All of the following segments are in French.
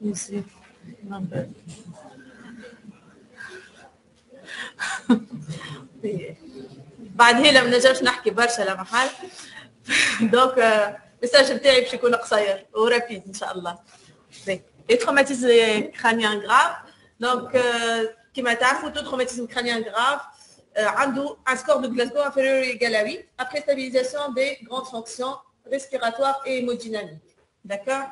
يصير بعد هنا ما نجمش نحكي برشا لا محل دونك المساج نتاعي باش يكون قصير ورابيد ان شاء الله. Les traumatismes crâniens graves. Donc, كما تعرفوا tout traumatisme crânien grave عنده un score de Glasgow inférieur ou égal à 8 après stabilisation des grandes fonctions respiratoires et hémodynamiques. D'accord.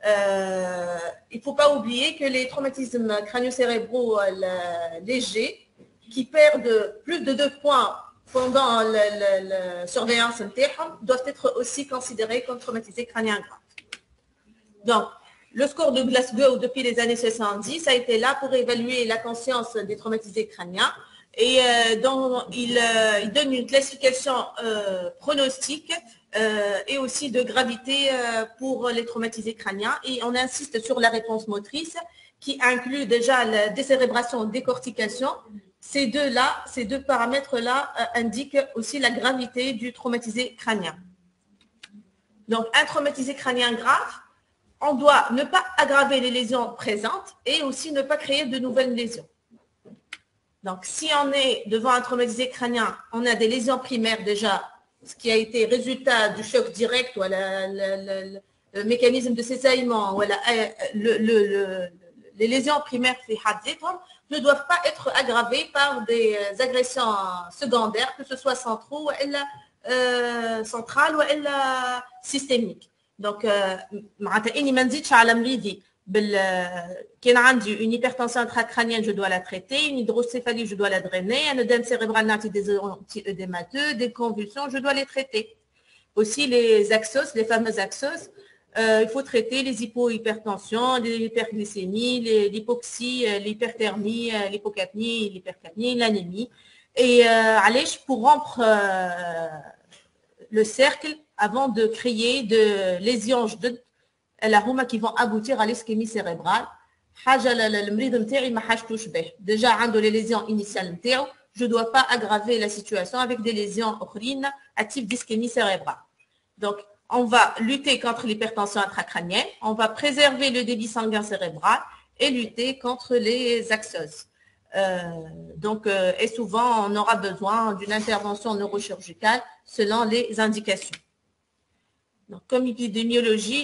Il ne faut pas oublier que les traumatismes crânio-cérébraux légers qui perdent plus de 2 points pendant la surveillance interne doivent être aussi considérés comme traumatisés crâniens graves. Donc, le score de Glasgow depuis les années 70 a été là pour évaluer la conscience des traumatisés crâniens et donc il donne une classification pronostique et aussi de gravité pour les traumatisés crâniens et on insiste sur la réponse motrice qui inclut déjà la décérébration, décortication. Ces deux paramètres-là indiquent aussi la gravité du traumatisé crânien. Donc, un traumatisé crânien grave, on doit ne pas aggraver les lésions présentes et aussi ne pas créer de nouvelles lésions. Donc, si on est devant un traumatisé crânien, on a des lésions primaires déjà, ce qui a été résultat du choc direct ou le mécanisme de cisaillement, ou les lésions primaires ne doivent pas être aggravées par des agressions secondaires, que ce soit centrales ou systémiques. Donc, إني ما نزيدش على مريضي كان عندي une hypertension intracrânienne, je dois la traiter, une hydrocéphalie, je dois la drainer, un œdème cérébral nati des anti-œdémateux, des convulsions, je dois les traiter. Aussi les axos, les fameux axos, il faut traiter les hypohypertensions, l'hyperglycémie, l'hypoxie, l'hyperthermie, l'hypocapnie, l'hypercapnie, l'anémie. Et allez, pour rompre le cercle avant de créer de lésions qui vont aboutir à l'ischémie cérébrale. Déjà, les lésions initiales, je ne dois pas aggraver la situation avec des lésions à type d'ischémie cérébrale. Donc, on va lutter contre l'hypertension intracrânienne, on va préserver le débit sanguin cérébral et lutter contre les axoses. Et souvent, on aura besoin d'une intervention neurochirurgicale selon les indications. Donc, comme épidémiologie,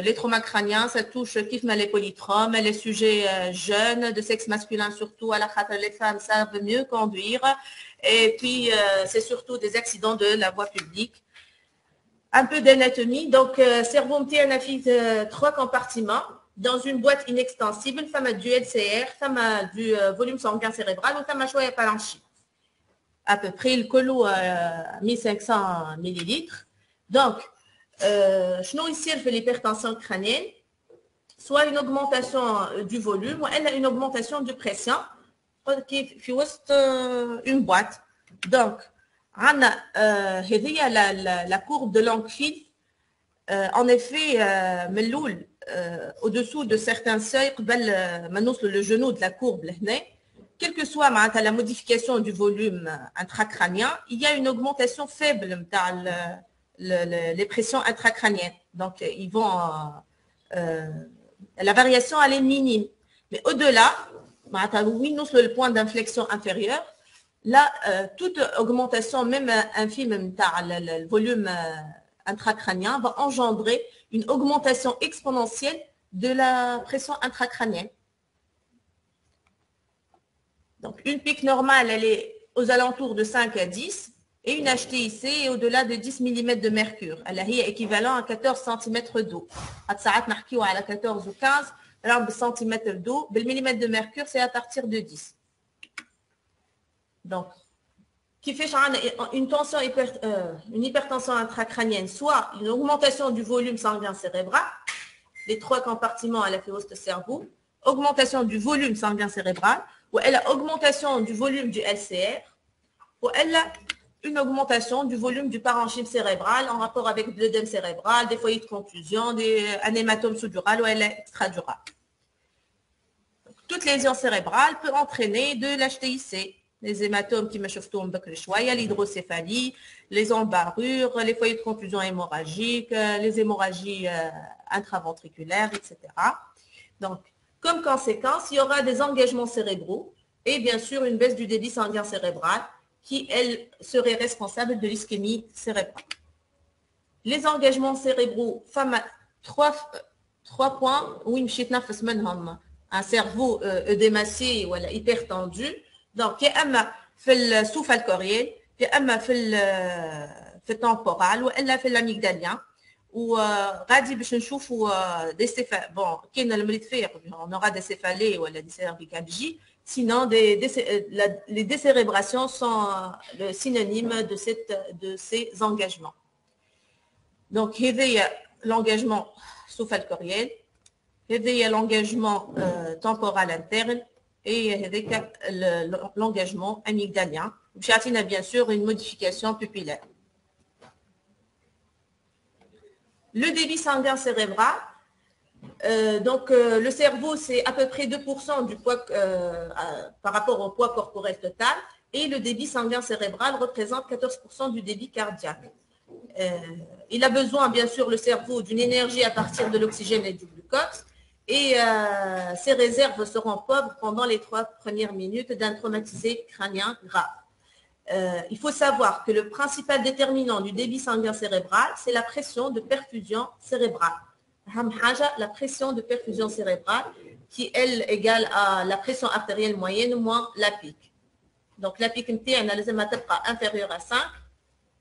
les traumas crâniens, ça touche les polytraumes, les sujets jeunes, de sexe masculin surtout, à la khata, les femmes savent mieux conduire. Et puis, c'est surtout des accidents de la voie publique. Un peu d'anatomie. Donc, cerveau mtianafite, 3 compartiments. Dans une boîte inextensible, femme a du LCR, femme a du volume sanguin cérébral, ou femme a choisi parenchyme. À peu près, le colo à 1500 millilitres. Donc, je ici fait l'hypertension crânienne, soit une augmentation du volume, ou elle a une augmentation de pression, qui est une boîte. Donc, on a la courbe de Langevin. En effet, Meloul, au-dessous de certains seuils, le genou de la courbe, quelle que soit la modification du volume intracrânien, il y a une augmentation faible dans les pressions intracrâniennes. Donc, la variation, elle est minime. Mais au-delà, le point d'inflexion inférieur, là, toute augmentation, même infime, le volume intracrânien va engendrer une augmentation exponentielle de la pression intracrânienne. Donc, une pique normale, elle est aux alentours de 5 à 10 et une HTIC est au-delà de 10 mm de mercure. Elle est équivalent à 14 cm d'eau. À 14 ou 15 cm d'eau. Le millimètre de mercure, c'est à partir de 10. Donc, qui fait une hypertension intracrânienne, soit une augmentation du volume sanguin cérébral, les 3 compartiments à la féose de cerveau, augmentation du volume sanguin cérébral, ou elle a augmentation du volume du LCR, ou elle a une augmentation du volume du parenchyme cérébral en rapport avec l'œdème cérébral, des foyers de contusion, un hématome sous-dural ou elle est extradural. Toute lésion cérébrale peut entraîner de l'HTIC. les hématomes qui me chauffent l'hydrocéphalie, les embarrures, les foyers de contusion hémorragique, les hémorragies intraventriculaires, etc. Donc, comme conséquence, il y aura des engagements cérébraux et bien sûr une baisse du débit sanguin cérébral qui, elle, serait responsable de l'ischémie cérébrale. Les engagements cérébraux, trois points où un cerveau œdémacé ou hypertendu. Donc, il y a un sous-falcoriel, il y a un في الtemporal والا في l'amygdalien وغادي باش نشوفوا des céphalées. Bon, كاين المريض فيه on aura des céphalées ou des cervicalgies. Sinon, les décérébrations sont le synonyme de ces engagements. Donc, il y a l'engagement sous-falcoriel, il y a l'engagement temporal interne et l'engagement amygdalien. Il y a bien sûr une modification pupillaire. Le débit sanguin cérébral, le cerveau, c'est à peu près 2% du poids par rapport au poids corporel total et le débit sanguin cérébral représente 14% du débit cardiaque. Il a besoin, bien sûr, le cerveau d'une énergie à partir de l'oxygène et du glucose et ses réserves seront pauvres pendant les 3 premières minutes d'un traumatisé crânien grave. Il faut savoir que le principal déterminant du débit sanguin cérébral, c'est la pression de perfusion cérébrale. La pression de perfusion cérébrale qui, elle, égale à la pression artérielle moyenne moins la pique. Donc, la pique inférieure à 5.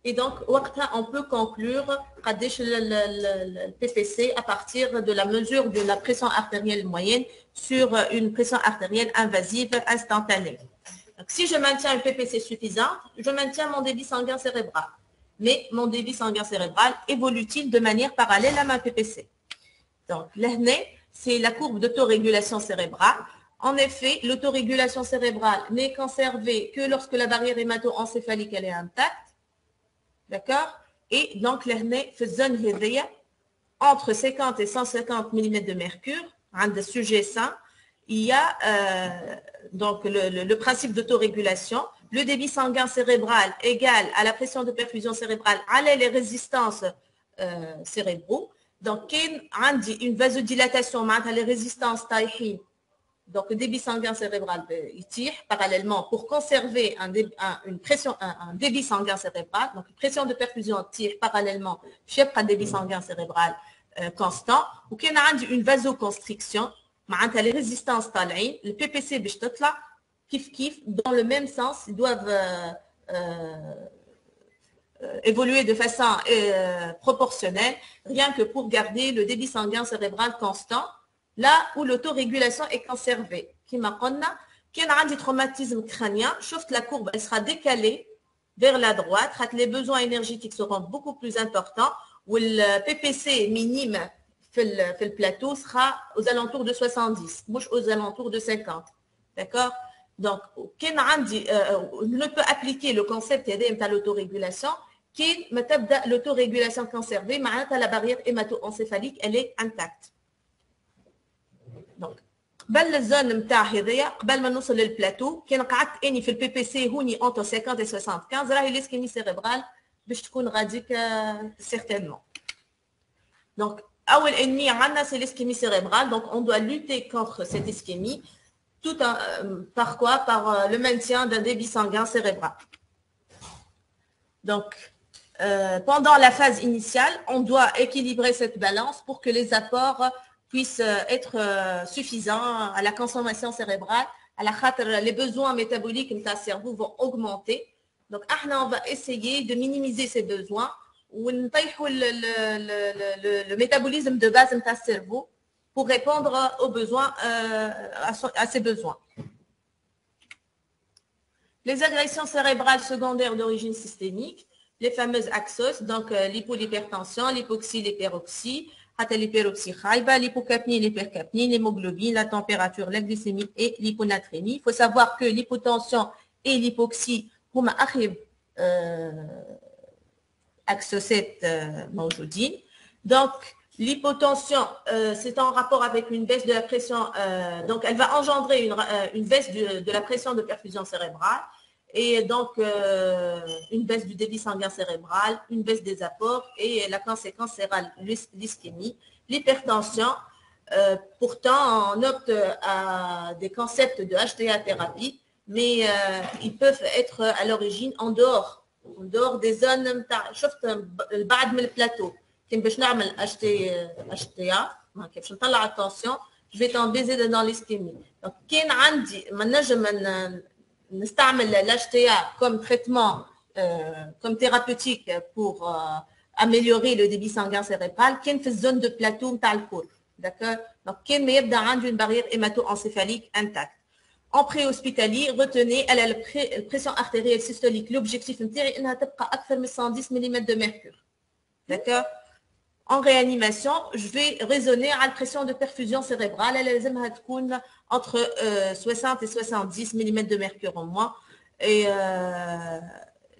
Et donc, on peut conclure le PPC à partir de la mesure de la pression artérielle moyenne sur une pression artérielle invasive instantanée. Donc, si je maintiens un PPC suffisant, je maintiens mon débit sanguin cérébral. Mais mon débit sanguin cérébral évolue-t-il de manière parallèle à ma PPC? Donc, l'ANE, c'est la courbe d'autorégulation cérébrale. En effet, l'autorégulation cérébrale n'est conservée que lorsque la barrière hémato-encéphalique elle est intacte. D'accord? Et donc, l'ANE fait zone hédéa entre 50 et 150 mm de mercure, un des sujets sains. Il y a donc le principe d'autorégulation. Le débit sanguin cérébral égale à la pression de perfusion cérébrale à les résistances cérébraux. Donc, il y a une vasodilatation, les résistances taïhin. Donc, le débit sanguin cérébral il tire parallèlement pour conserver un débit sanguin cérébral. Donc, une pression de perfusion tire parallèlement chez un débit sanguin cérébral constant. Ou qu'il y a une vasoconstriction. Les résistances طالعين le PPC باش تطلع كيف dans le même sens ils doivent évoluer de façon proportionnelle rien que pour garder le débit sanguin cérébral constant là où l'autorégulation est conservée كما قلنا كان عندي traumatisme crânien شفت la courbe elle sera décalée vers la droite les besoins énergétiques seront beaucoup plus importants où le PPC minime le plateau sera aux alentours de 70, mouche aux alentours de 50. D'accord? Donc, on ne peut appliquer le concept de l'autorégulation l'autorégulation conservée, la barrière hémato-encéphalique, elle est intacte. Donc, قبل الزون نتاع هذيا قبل ما نوصل للبلاتو كان قعدت اني في البي بي سي هوني entre 50 et 75 راهي ليسكيمي سيريبرال باش تكون غاديك certainement. Donc, أول ennemi عندنا c'est l'ischémie cérébrale, donc on doit lutter contre cette ischémie par quoi? Par le maintien d'un débit sanguin cérébral. Donc, pendant la phase initiale, on doit équilibrer cette balance pour que les apports puissent être suffisants à la consommation cérébrale. À la khater, les besoins métaboliques de ta cerveau vont augmenter. Donc, on va essayer de minimiser ces besoins ou le métabolisme de base de ta cerveau pour répondre aux besoins, à ses besoins. Les agressions cérébrales secondaires d'origine systémique, les fameuses axos, donc l'hypertension, l'hypoxie, l'hyperoxie, l'hyperoxie khaïba, l'hypocapnie, l'hypercapnie, l'hémoglobine, la température, la glycémie et l'hyponatrémie. Il faut savoir que l'hypotension et l'hypoxie, huma akhib axocètes موجودين. Donc, l'hypotension, c'est en rapport avec une baisse de la pression, donc elle va engendrer une baisse de la pression de perfusion cérébrale et donc une baisse du débit sanguin cérébral, une baisse des apports et la conséquence sera l'ischémie. L'hypertension, pourtant, on opte à des concepts de HTA thérapie, mais ils peuvent être à l'origine en dehors des zones. شفت بعد من البلاتو كان باش نعمل HTA باش نطلع التنسيون je vais tomber dans l'ischémie. Donc كان عندي ما نجم نستعمل l'HTA comme traitement comme thérapeutique pour améliorer le débit sanguin cérébral كان في الزون de plateau نتاع الكور. D'accord. Donc كان ما يبدا عنده une barrière hémato-encéphalique intacte. En préhospitalier, retenez, elle a la pression artérielle systolique. L'objectif est de 110 mm de mercure. D'accord. En réanimation, je vais raisonner à la pression de perfusion cérébrale. Elle est entre 60 et 70 mm de mercure en moins. Et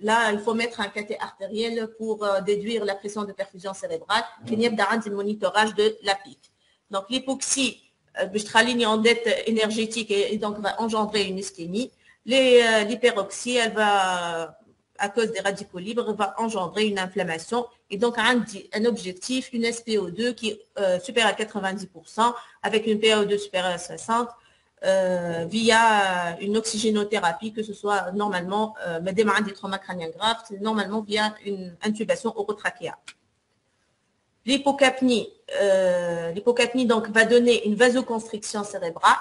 là, il faut mettre un cathé artériel pour déduire la pression de perfusion cérébrale. Il y a un monitorage de la pique. Donc, l'hypoxie, en dette énergétique et donc va engendrer une ischémie. L'hyperoxie, elle va, à cause des radicaux libres, va engendrer une inflammation. Et donc, un objectif, une SPO2 qui est supérieure à 90%, avec une PaO2 supérieure à 60, via une oxygénothérapie, que ce soit normalement, des traumas crâniens graves, c'est normalement via une intubation orotrachéale. L'hypocapnie, donc va donner une vasoconstriction cérébrale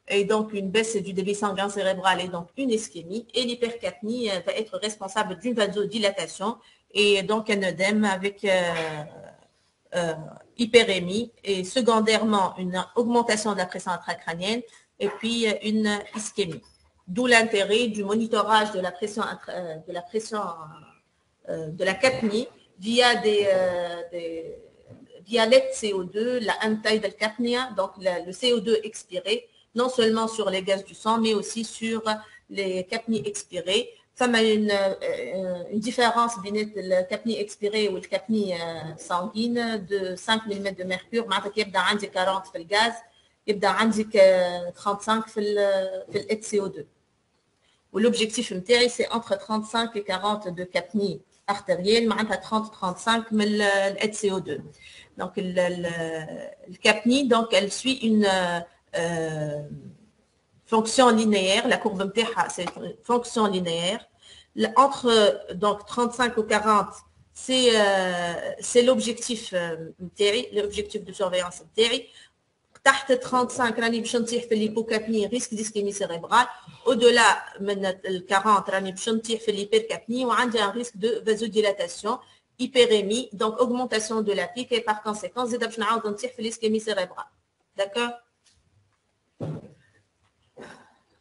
et donc une baisse du débit sanguin cérébral et donc une ischémie. Et l'hypercapnie va être responsable d'une vasodilatation et donc un œdème avec hyperémie et secondairement une augmentation de la pression intracrânienne et puis une ischémie. D'où l'intérêt du monitorage de la pression de la capnie via via l'HCO2, la taille de capnia, donc le CO2 expiré, non seulement sur les gaz du sang, mais aussi sur les capnies expirées. Ça a une différence entre le capnie expiré ou le capnie sanguine de 5 mm de mercure. Il y a 40 في الغاز, il y a 35 في le HCO2. L'objectif c'est entre 35 et 40 de capnie artérielle, mais 30-35 mais le HCO2. Donc le capnie, donc elle suit une fonction linéaire. La courbe MTH, c'est une fonction linéaire. Entre donc 35 ou 40, c'est l'objectif l'objectif de surveillance MTRI. تحت 35 راني باش نطيح في الهيبوكابني ريسك ديسكيمي سيريبرال au-delà من ال 40 راني باش نطيح في الهيبركابني وعندي un risque de vasodilatation hyperémie donc augmentation de la pique et par conséquent زيد باش نعاود نطيح في l'ischémie cérébrale. D'accord.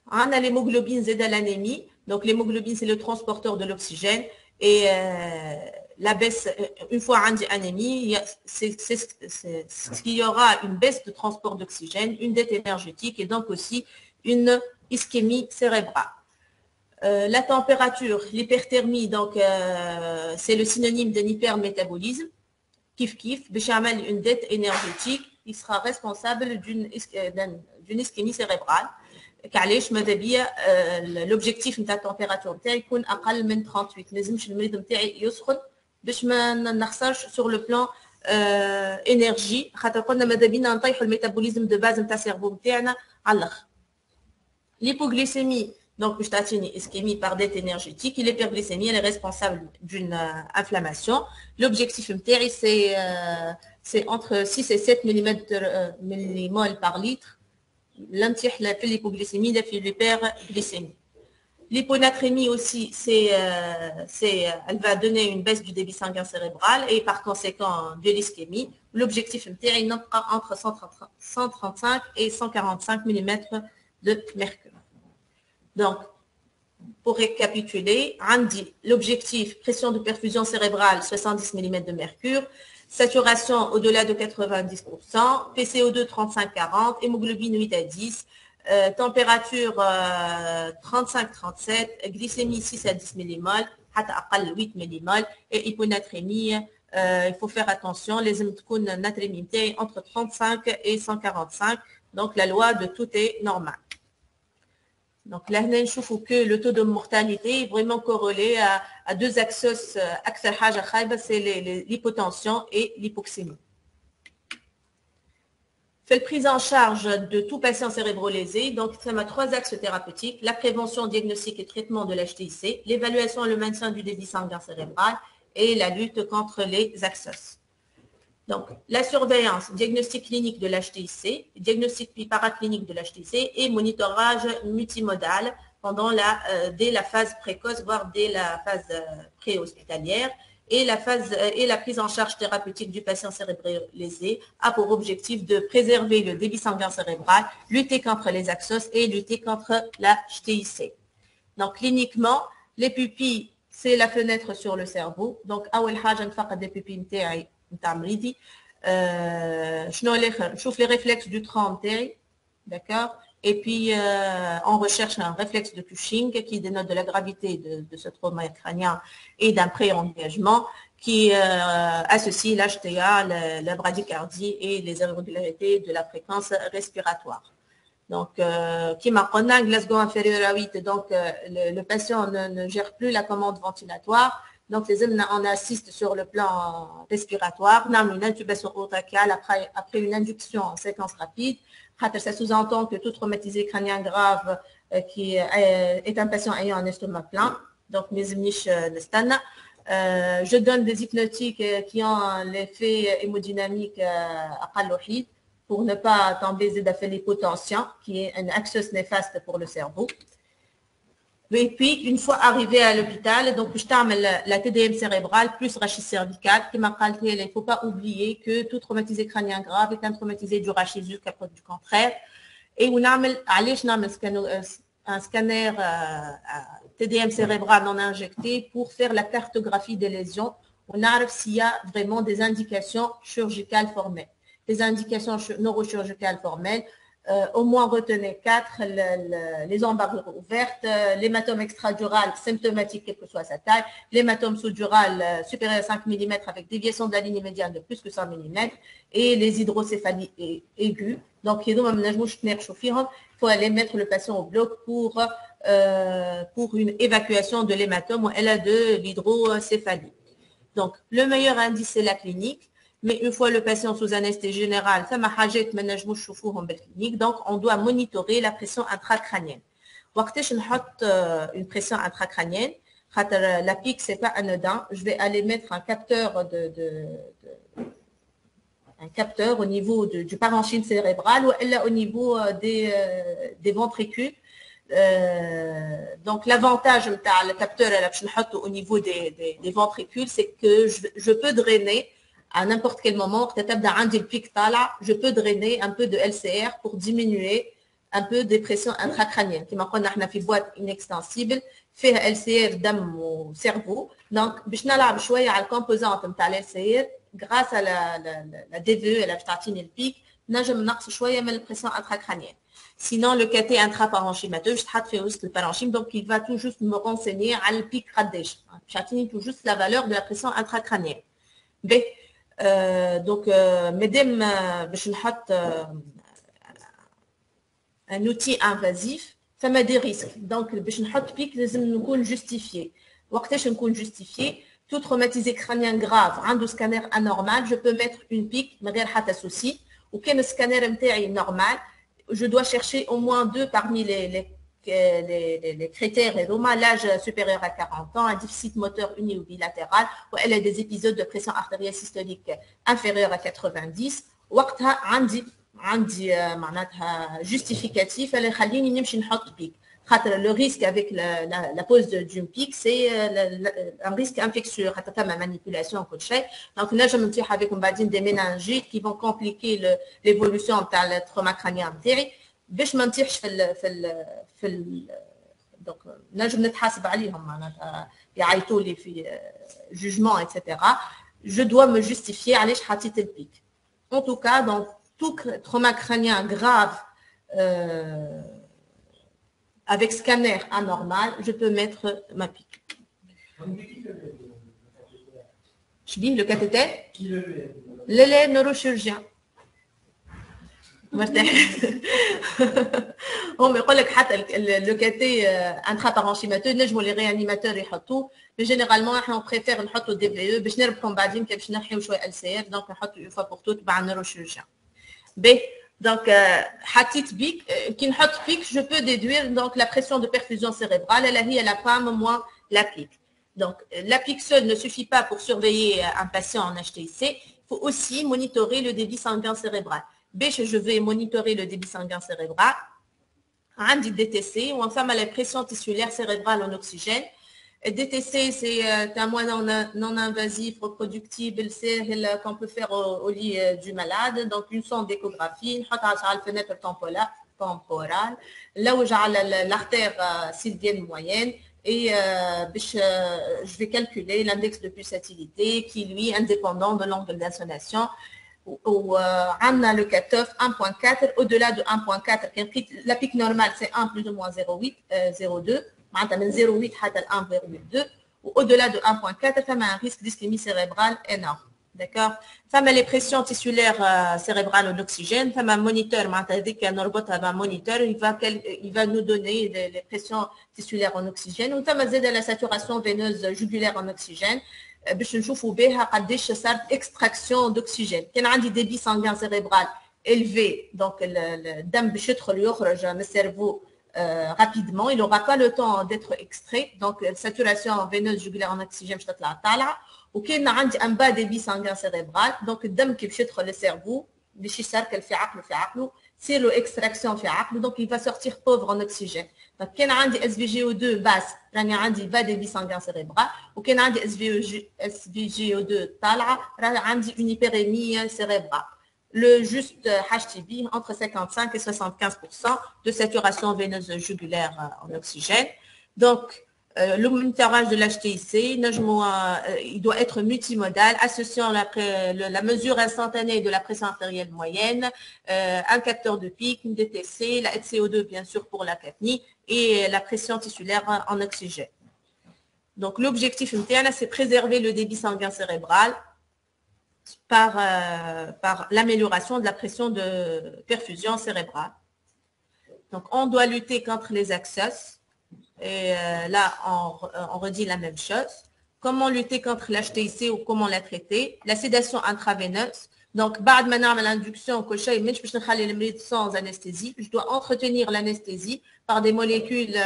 عندنا l'hémoglobine زيد l'anémie. Donc l'hémoglobine c'est le transporteur de l'oxygène et la baisse, une fois anémie, c'est qu'il y aura une baisse de transport d'oxygène, une dette énergétique et donc aussi une ischémie cérébrale. La température, l'hyperthermie, donc c'est le synonyme d'un hypermétabolisme. Kif, béchamel, une dette énergétique, il sera responsable d'une ischémie cérébrale. كعلاش ماذا بيا l'objectif نتاع التمبيراتور نتاعي يكون اقل من 38 لازمش المريض نتاعي يسخن باش ما نخسرش سور لو بلان انرجي خاطر قلنا ماذا بينا نطيحوا الميتابوليزم دو باز نتاع السيرفو نتاعنا على الاخر. L'hypoglycémie, donc باش تعطيني ischémie par dette énergétique, et l'hyperglycémie elle est responsable d'une inflammation. L'objectif نتاعي c'est entre 6 et 7 millimol par litre. L'antiche la l'hypoglycémie, la l'hyperglycémie. L'hyponatrémie aussi, elle va donner une baisse du débit sanguin cérébral et par conséquent de l'ischémie. L'objectif est entre 135 et 145 mm de mercure. Donc, pour récapituler, l'objectif pression de perfusion cérébrale 70 mm de mercure, saturation au-delà de 90%, PCO2 35-40, hémoglobine 8 à 10, température 35-37, glycémie 6 à 10 mmol, 8 mmol, et hyponatrémie, il faut faire attention, les natrémie entre 35 et 145, donc la loi de tout est normale. Donc là, on voit que le taux de mortalité est vraiment corrélé à deux axes. C'est l'hypotension et l'hypoxémie. Fait la prise en charge de tout patient cérébro-lésé. Donc, ça a trois axes thérapeutiques. La prévention, diagnostic et traitement de l'HTIC, l'évaluation et le maintien du débit sanguin cérébral et la lutte contre les axes. Donc, la surveillance, diagnostic clinique de l'HTIC, diagnostic paraclinique de l'HTIC et monitorage multimodal dès la phase précoce, voire dès la phase préhospitalière. Et la prise en charge thérapeutique du patient cérébro-lésé a pour objectif de préserver le débit sanguin cérébral, lutter contre les axos et lutter contre la HTIC. Donc, cliniquement, les pupilles, c'est la fenêtre sur le cerveau. Donc, أول حاجة نفقد des pupilles نتاعي نتاع مريضي. شنو الاخر نشوف les réflexes du tronc نتاعي, d'accord. Et puis, on recherche un réflexe de Cushing qui dénote de la gravité de ce trauma crânien et d'un pré-engagement qui associe l'HTA, la bradycardie et les irrégularités de la fréquence respiratoire. Donc, qui m'a dit Glasgow inférieur à 8, donc le patient ne gère plus la commande ventilatoire. Donc, on assiste sur le plan respiratoire. On a une intubation oracale après une induction en séquence rapide. Ça sous-entend que tout traumatisé crânien grave qui est un patient ayant un estomac plein. Donc, je donne des hypnotiques qui ont l'effet hémodynamique aqallohid pour ne pas tomber dans l'hypotension, qui est un axis néfaste pour le cerveau. Et puis, une fois arrivé à l'hôpital, donc je termine la TDM cérébrale plus rachis cervical, qui m'a dit il ne faut pas oublier que tout traumatisé crânien grave est un traumatisé du rachis jusqu'à preuve du contraire. Et on a un scanner TDM cérébral non injecté pour faire la cartographie des lésions. On a s'il y a vraiment des indications chirurgicales formelles. Les indications neurochirurgicales formelles, au moins retenez 4, les embarrures ouvertes, l'hématome extradural symptomatique quelle que soit sa taille, l'hématome sous-dural supérieur à 5 mm avec déviation de la ligne médiane de plus que 100 mm et les hydrocéphalies aiguës. Donc, il faut aller mettre le patient au bloc pour une évacuation de l'hématome ou elle a de l'hydrocéphalie. Donc, le meilleur indice, c'est la clinique. Mais une fois le patient sous anesthésie générale, donc on doit monitorer la pression intracrânienne. Une pression intracrânienne, la pique, c'est pas anodin. Je vais aller mettre un capteur au niveau du parenchyme cérébral ou au niveau des ventricules. Donc l'avantage de le capteur au niveau des ventricules, c'est que je peux drainer à n'importe quel moment, je peux drainer un peu de LCR pour diminuer un peu des pressions intracrâniennes. Comme on a une boîte inextensible, fait LCR dam au cerveau. Donc, je vais aller jouer à la composante de LCR grâce à la DVE et la statine et le pic, je vais jouer à la pression intracrânienne. Sinon, le caté intraparenchymateux, je vais le parenchyme, donc il va tout juste me renseigner à le pic radèche. Je vais tout juste la valeur de la pression intracrânienne. B. Donc, mesdames, je vais un outil invasif, ça m'a des risques. Donc, je vais pic, nous justifié. Quand je justifié, tout traumatisé crânien grave, un scanner anormal, je peux mettre une pique, mais rien de souci. Ou qu'un scanner MTI normal, je dois chercher au moins 2 parmi les critères et l'âge supérieur à 40 ans, un déficit moteur uni ou bilatéral, ou elle a des épisodes de pression artérielle systolique inférieure à 90, وقتها عندي معناتها justificatif اللي يخليني نمشي نحط بيك. Le risque avec la pose d'une pique, c'est un risque infectieux. La manipulation, donc là, je me dis avec des méningites qui vont compliquer l'évolution de la trauma crânien. باش ما نطيحش donc نجم نتحاسب عليهم معناتها يعيطوا لي في jugement etc. Je dois me justifier علاش حطيت البيك. En tout cas, dans tout trauma crânien grave avec scanner anormal, je peux mettre ma pique. Je dis le cathéter. Le neurochirurgien. مرتاح. هم يقول لك حتى لو كاتي انترا بارانشيماتور نجموا لي ريانيماتور يحطوه، مي جينيرالمون احنا بريفير نحطوا دي في او باش نربحوا بعدين كي باش نحيو شويه ال سي اف، دونك نحطوا اون فوا بور توت مع النيروشيرجيان. ب donc حطيت بيك كي نحط بيك je peux déduire donc la pression de perfusion cérébrale elle هي la PAM moins la pic. Donc la pic seule ne suffit pas pour surveiller un patient en HTIC, il faut aussi monitorer le débit sanguin cérébral. Je vais monitorer le débit sanguin cérébral. Un DTC, ou enfin la pression tissulaire cérébrale en oxygène. DTC, c'est un moyen non invasif, reproductible, c'est qu'on peut faire au lit du malade. Donc, une sonde d'échographie, une fenêtre temporale, là où j'ai l'artère sylvienne moyenne. Et je vais calculer l'index de pulsatilité qui, lui, est indépendant de l'angle d'insonation. On a le cutoff 1.4, au-delà de 1.4, la pic normale c'est 1 plus ou moins 0,2, من 0,8 حتى 1,2, au-delà de 1.4, ça a un risque d'ischémie cérébrale énorme. D'accord. Ça a les pressions tissulaires cérébrales en oxygène, ça a un moniteur, un moniteur, il va nous donner les pressions tissulaires en oxygène, ou ça a la saturation veineuse jugulaire en oxygène. باش نشوفوا بها قداش صارت اكستراكسيون دوكسيجين. كان عندي ديبي سانغان سيريبرال élevé, donc الدم باش يدخل يخرج من السيرفو rapidement, il n'aura pas le temps d'être extrait, donc la saturation veineuse jugulaire en oxygène باش تطلع طالعه. وكاين عندي ان با ديبي سانغان سيريبرال، دونك الدم كي باش يدخل للسيرفو باش يسركل في عقله تصير له اكستراكسيون في عقله، donc il va sortir pauvre en oxygène. Donc كان عندي SVGO2 basse راني عندي با ديبي سانغان سيريبرال، وكان عندي SVGO2 طالعه راني عندي une hyperémie cérébrale. Le juste HTB entre 55 et 75% de saturation veineuse jugulaire en oxygène. Donc le monitorage de l'HTIC, il doit être multimodal, associant la mesure instantanée de la pression artérielle moyenne, un capteur de pic, une DTC, la HCO2 bien sûr pour la capnie et la pression tissulaire en oxygène. Donc l'objectif c'est préserver le débit sanguin cérébral par l'amélioration de la pression de perfusion cérébrale. Donc on doit lutter contre les axos. Et là, on redit la même chose. Comment lutter contre l'HTIC ou comment la traiter? La sédation intraveineuse. Donc, maintenant, l'induction, sans anesthésie, je dois entretenir l'anesthésie par des molécules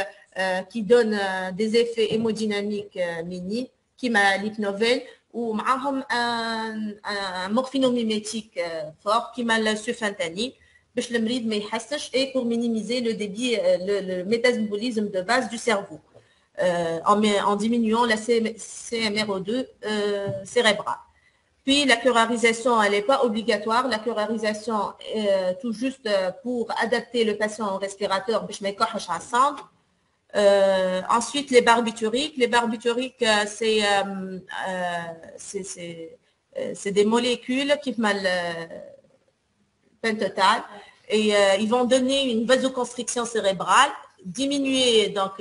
qui donnent des effets hémodynamiques minimes, qui m'a l'hypnovène, ou un morphinomimétique fort, qui m'a le sulfentanyl. باش المريض ما يحسش et pour minimiser le débit le métabolisme de base du cerveau en diminuant la CMRO2 cérébrale. Puis la curarisation elle n'est pas obligatoire, la curarisation est tout juste pour adapter le patient au respirateur باش ما يكحش على الصدر. Ensuite les barbituriques c'est des molécules qui mal pentotal et ils vont donner une vasoconstriction cérébrale, diminuer donc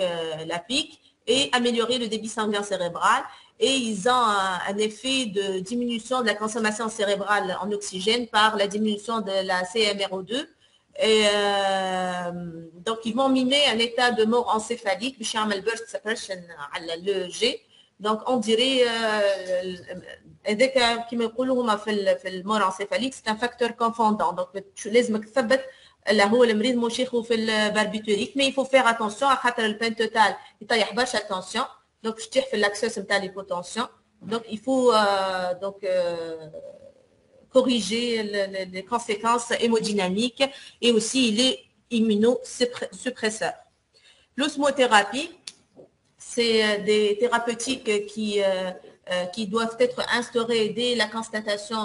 la pique et améliorer le débit sanguin cérébral, et ils ont un effet de diminution de la consommation cérébrale en oxygène par la diminution de la CMRO2 et donc ils vont mimer un état de mort encéphalique باش يعمل burst suppression على l'EEG. Donc on dirait هذاك كما يقولوا هما في المور انسيفاليك سي ان فاكتور كونفوندون، دونك لازمك تثبت اللي هو المريض مش ياخذ في الباربيتوريك، مي يفو فيغ اتونسيون خاطر البين توتال يطيح برشا تونسيون، دونك باش تطيح في الاكسس نتاع ليبوتونسيون، دونك يفو دونك corriger les conséquences hémodynamiques et aussi les immunosuppresseurs. L'osmothérapie, c'est des thérapeutiques qui doivent être instaurées dès la constatation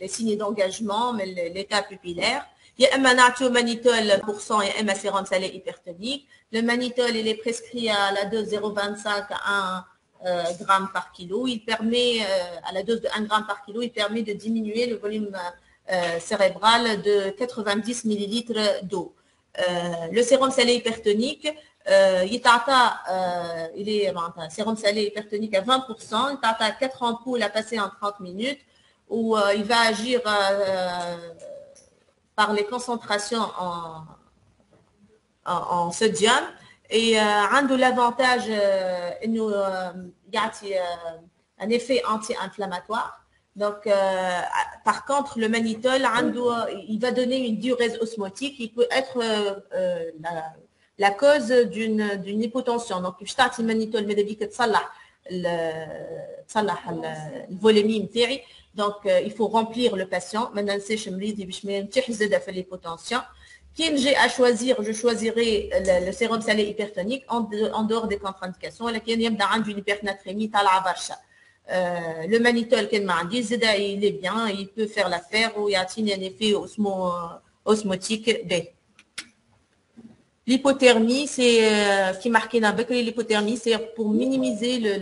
des signes d'engagement, mais l'état pupillaire. Il y a un manitol %, et un sérum salé hypertonique. Le manitol, il est prescrit à la dose 0,25 à 1 gramme par kilo. Il permet, à la dose de 1 gramme par kilo, il permet de diminuer le volume cérébral de 90 millilitres d'eau. Le sérum salé hypertonique, il est un sérum salé hypertonique à 20%, il a 4 ampoules à passer en 30 minutes, où il va agir par les concentrations en sodium. Et عنده l'avantage انه يعطي un effet anti-inflammatoire. Donc, par contre, le mannitol, il va donner une diurèse osmotique. Il peut être la cause d'une hypotension. Donc, je t'ai le mannitol, mais depuis que le volémie متاعي. Donc, il faut remplir le patient. Maintenant, c'est chemridi, je l'hypotension. Qui j'ai à choisir, je choisirai le sérum salé hypertonique en dehors des contre-indications. Laquelle il y a une hypernatrémie, tal'a barcha. Le mannitol il est bien, il peut faire l'affaire ou il y a un effet osmotique. L'hypothermie, c'est qui marquait dans l'hypothermie, c'est pour minimiser le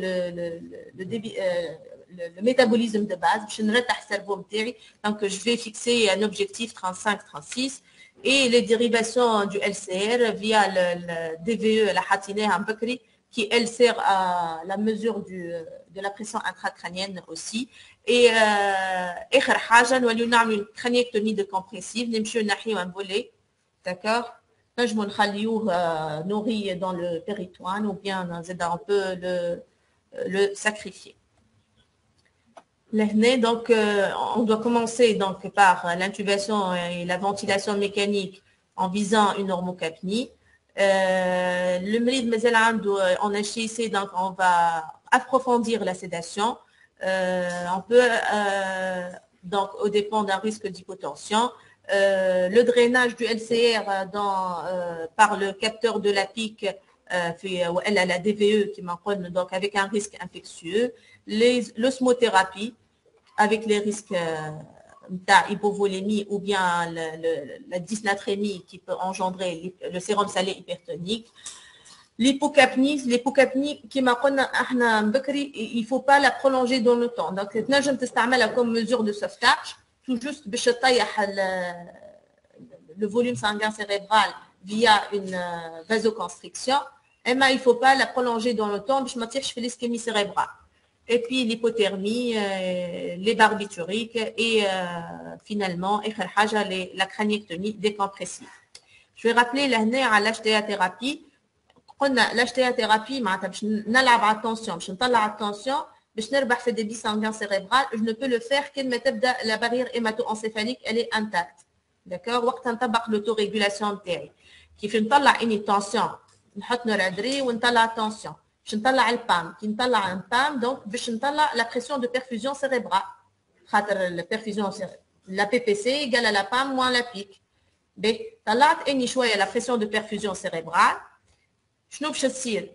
métabolisme de base. Donc, je vais fixer un objectif 35-36 et les dérivations du LCR via le DVE, la hatinée en Bakri, qui elle sert à la mesure de la pression intracrânienne aussi. Et آخر حاجة نوليو نعملوا une craniectomie de compressive, نمشيو نحيو un volet, d'accord. نجمو نخليوه nourri dans le péritoine ou bien on peut le sacrifier. Donc, on doit commencer donc par l'intubation et la ventilation mécanique en visant une normocapnie. Le malade mazal عنده en HIC, donc on va approfondir la sédation. On peut donc au dépend d'un risque d'hypotension. Le drainage du LCR par le capteur de la pique elle a la DVE qui m'enconne donc avec un risque infectieux. L'osmothérapie avec les risques d'hypovolémie ou bien la dysnatrémie qui peut engendrer le sérum salé hypertonique. L'hypocapnie qui m'enconne il ne faut pas la prolonger dans le temps. Donc, je t'estime comme mesure de sauvetage, tout juste le volume sanguin cérébral via une vasoconstriction. Mais il ne faut pas la prolonger dans le temps, je m'attire, je fais l'ischémie cérébrale. Et puis l'hypothermie, les barbituriques et finalement, la craniectomie décompressive. Je vais rappeler l'année à l'HTA-thérapie. l'HTA-thérapie, attention, je n'ai attention, باش نربح في débit sanguin cérébral, je ne peux le faire qu'une méthode de la barrière hémato-encéphalique, elle est intacte. D'accord? وقت نطبق l'autorégulation نتاعي. كيف نطلع اني tension نحط نورادري ونطلع tension. باش نطلع البام كي نطلع البام دونك باش نطلع la pression de perfusion cérébrale. خاطر la perfusion la PPC égale à la PAM moins la pique. طلعت اني شويه la pression de perfusion cérébrale. شنو باش تصير؟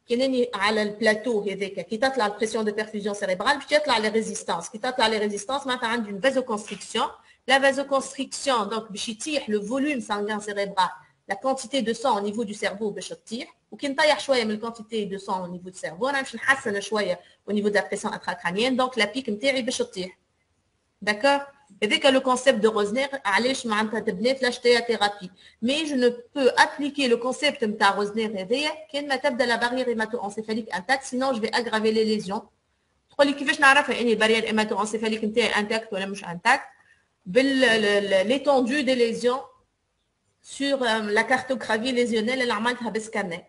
كي على البلاتو هذاك كي تطلع البريسيون دو بيرفيوجن سيريبرال باش تطلع لي ريزيستانس كي تطلع لي ريزيستانس معناتها عندي اون فازوكونستريكسيون لا فازوكونستريكسيون دونك باش يطيح لو فوليوم سانغان سيريبرال لا كونتيتي دو سون au niveau du cerveau باش تطيح وكي نطيح شويه من الكونتيتي دو سون au niveau du cerveau انا باش نحسن شويه au niveau de la pression intracrânienne donc la pique نتاعي باش تطيح d'accord. Avec le concept de Rosner, mais je ne peux appliquer le concept de Rosner qu'une méthode de la barrière hémato-encéphalique intacte, sinon je vais aggraver les lésions. كيفاش نعرف ان البارير hémato-encéphalique نتاعي intacte ولا مش intacte l'étendue des lésions sur la cartographie lésionnelle اللي عملتها بالسكانر.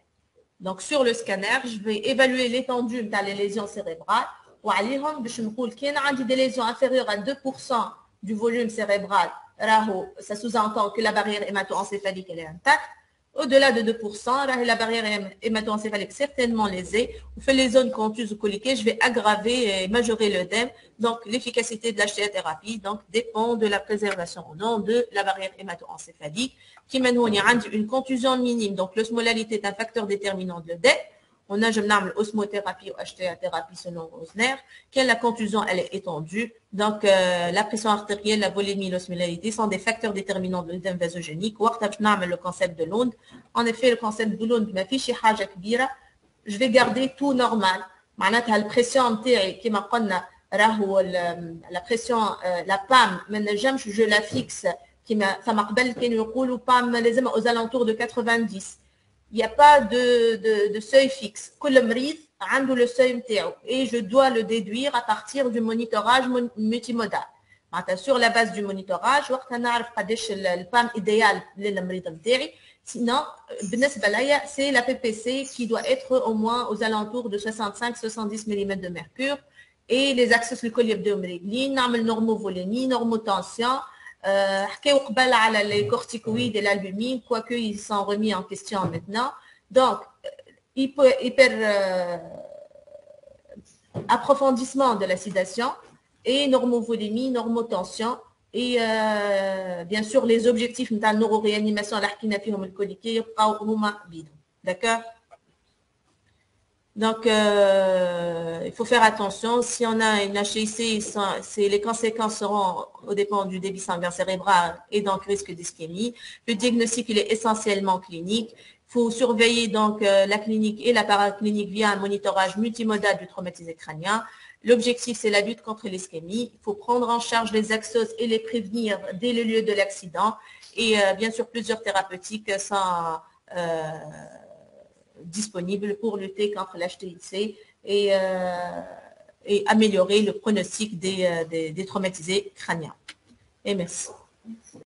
Donc sur le scanner, je vais évaluer l'étendue de les lésions cérébrales. وعليهم باش نقول كاين عندي des lésions inférieures à 2% du volume cérébral, ça sous-entend que la barrière hémato-encéphalique elle est intacte. Au-delà de 2%, la barrière hémato-encéphalique certainement lésée. Ou fait les zones contuses ou coliquées, je vais aggraver et majorer l'œdème. Donc l'efficacité de la HTA-thérapie dépend de la préservation ou non de la barrière hémato-encéphalique. Qui mène une contusion minime. Donc l'osmolalité est un facteur déterminant de l'œdème. On a osmothérapie ou HTA-thérapie selon Rosner. Quelle la contusion, elle est étendue. Donc, la pression artérielle, la volémie, l'osmolalité sont des facteurs déterminants de l'œdème vasogénique. Le concept de Lund. En effet, le concept de Lund, je vais garder tout normal. La pression qui m'a la pression, la PAM, je la fixe, ça m'a aux alentours de 90. Il n'y a pas de seuil fixe. Le seuil et je dois le déduire à partir du monitorage multimodal. sur la base du monitorage وقتها نعرف قداش البام idéal للمريض نتاعي. Sinon, c'est la PPC qui doit être au moins aux alentours de 65-70 mm de mercure. Et les axes glycoliques de مريقلين نعمل normovolémie, normotension. حكاو قبل على les corticoïdes et l'albumine, quoique ils sont remis en question maintenant. Donc, approfondissement de la sédation et normovolémie, normotension. Et bien sûr, les objectifs de la neuroréanimation, d'accord? Donc, il faut faire attention. Si on a une HIC, les conséquences seront au dépend du débit sanguin cérébral et donc risque d'ischémie. Le diagnostic, il est essentiellement clinique. Il faut surveiller donc la clinique et la paraclinique via un monitorage multimodal du traumatisé crânien. L'objectif, c'est la lutte contre l'ischémie. Il faut prendre en charge les axos et les prévenir dès le lieu de l'accident. Et bien sûr, plusieurs thérapeutiques sont disponibles pour lutter contre l'HTIC et améliorer le pronostic des traumatisés crâniens. Et merci.